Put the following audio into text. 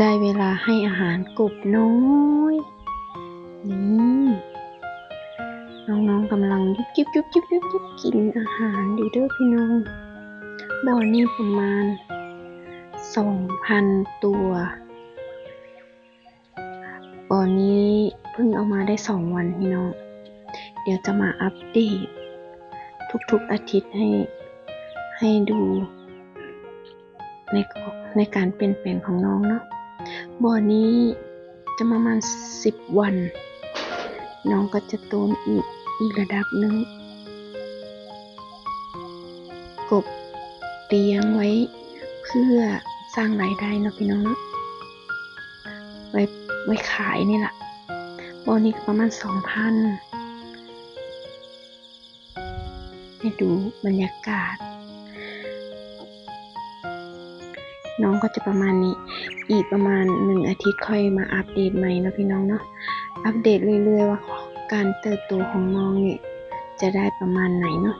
ได้เวลาให้อาหารกบน้อยนี่น้องๆกำลังยุบยิบยุบยิบยุบยิบกินอาหารอยู่เด้อพี่น้องบ่อนี้ประมาณ 2,000 ตัวบ่อนี้เพิ่งเอามาได้2 วันพี่น้องเดี๋ยวจะมาอัปเดตทุกๆอาทิตย์ให้ดูในการเปลี่ยนแปลงของน้องเนาะบ่อนี้จะประมาณ10 วันน้องก็จะโตอีกระดับหนึ่งกบเลี้ยงไว้เพื่อสร้างรายได้เนาะพี่น้องเนาะไว้ขายนี่แหละบ่อนี้ประมาณ 2,000 ให้ดูบรรยากาศน้องก็จะประมาณนี้อีกประมาณ1 อาทิตย์ค่อยมาอัปเดตใหม่เนาะพี่น้องเนาะอัปเดตเรื่อยๆว่าการเติบโตของน้องเนี่ยจะได้ประมาณไหนเนาะ